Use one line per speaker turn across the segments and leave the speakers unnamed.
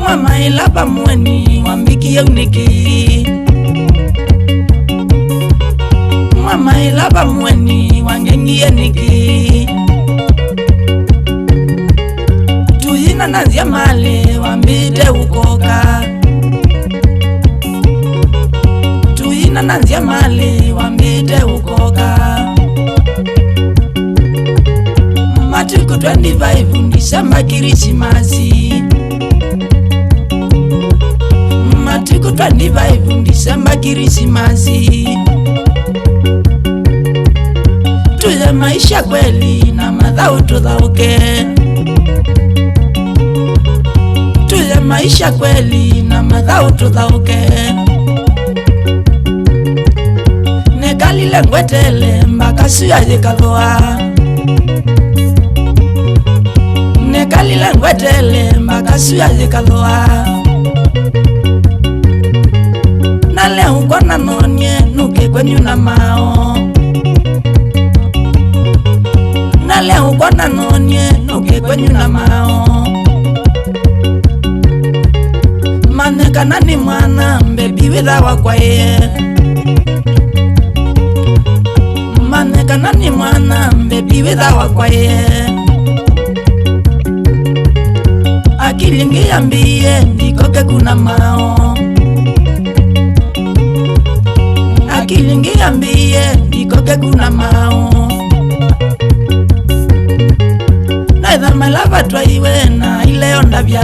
Mama ilaba mweni wambiki ya uniki, mama ilaba mweni wangengi ya niki, tuyina nazia male wambide ukoka, tuyina nazia male wambide ukoka. Matuku 25 December Krismasi, matuku 25 December Krismasi. Tuye maisha kweli na madhau tudhauke, tuye maisha kweli na madhau tudhauke. Nekalile ngwetele mbaka suya jikadhoa, nekalile ngwetele mbaka suya jikadhoa. Nale ukona nonye nuke kwenyu na mao, nale ukona nonye nuke kwenyu na mao. Manekana ni mwana mbebi witha wakwaye, manekana ni mwana mbebi witha wakwaye. Akilingi yambie ndikoke kuna mao, akilingi yambie ndikoke kuna mao. Naitha malava twaiwe na ileo ndavya,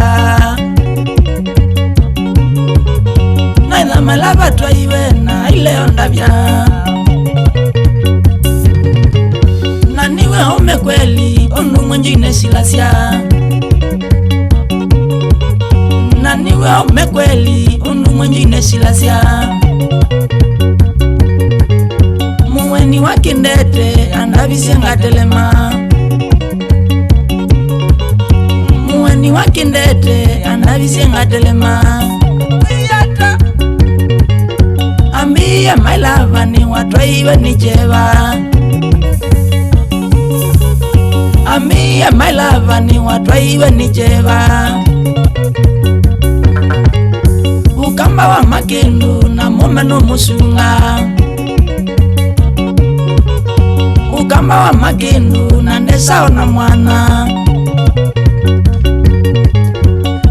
naitha malava twaiwe na ileo ndavya. Na niwe ome kweli onu mwenjine silasya, na niwe ome kweli onu mwenjine silasya. Muweni wakindete andavisenga telema, muweni wakindete andavisenga telema. Ambia my love ni watwaiwe ni jeva, ambia my love ni watwaiwe ni jeva. Ukamba wa makindu na mume no musunga, ukamba wa makindu na ndesao na mwana.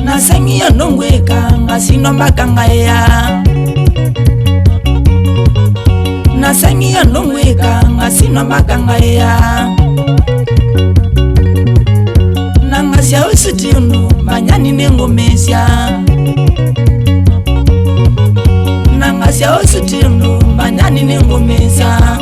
Nasengiyo nungwika ngasino mbaka ngaya, nasengiyo nungwika ngasino mbaka ngaya. Nangasya usitiundu manyani nengomesya, nangasya usitiundu manyani nengomesya.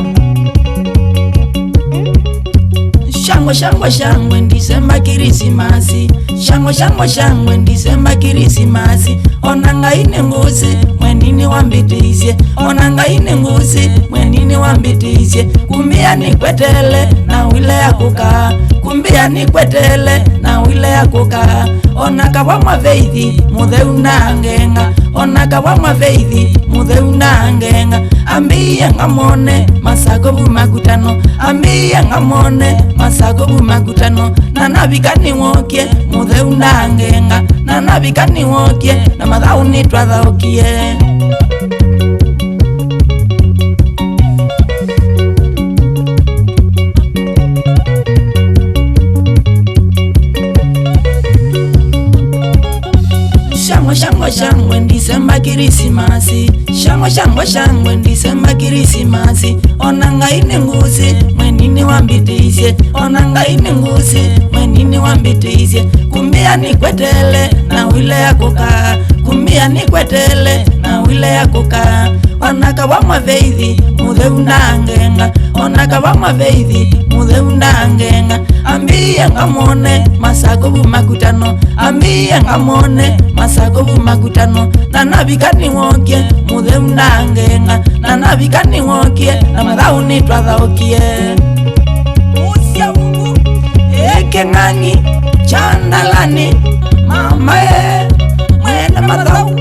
Shangwe shangwe shangwe December Krismasi, shangwe shangwe shangwe December Krismasi. Onanga ine nguzi mwenini wambitizie, onanga ine nguzi mwenini wambitizie. Kumbia ni kwetele na wile ya kuka, kumbia ni kwetele na wile ya kuka. Onaka wa maveithi muthe unangenga, onaka wa maveithi muthe unangenga. Ambia ngamone masakobu makutano, ambia ngamone masakobu makutano. Na nabikani wokie muthe unangenga, na nabikani wokie na madhau nitwa dhaukie. Shangwe shangwe shangwe December Krismasi, shangwe shangwe shangwe December Krismasi. Onanga ine nguzi mwenini wambitizie, onanga ine nguzi mwenini wambitizie. Kumbia ni kwetele na wile ya kuka, kumbia ni kwetele na wile ya kuka. Onaka wa maveithi muthe unangenga, onaka wa maveithi muthe unangenga. Ambia ngamone masakobu makutano, ambia ngamone masakobu makutano. Na nabikani wokie muthe unangenga, na nabikani wokie na madhau nitwa dhaukie. Usia Mungu eke ng'ang'i chandalani, mama mwena madhau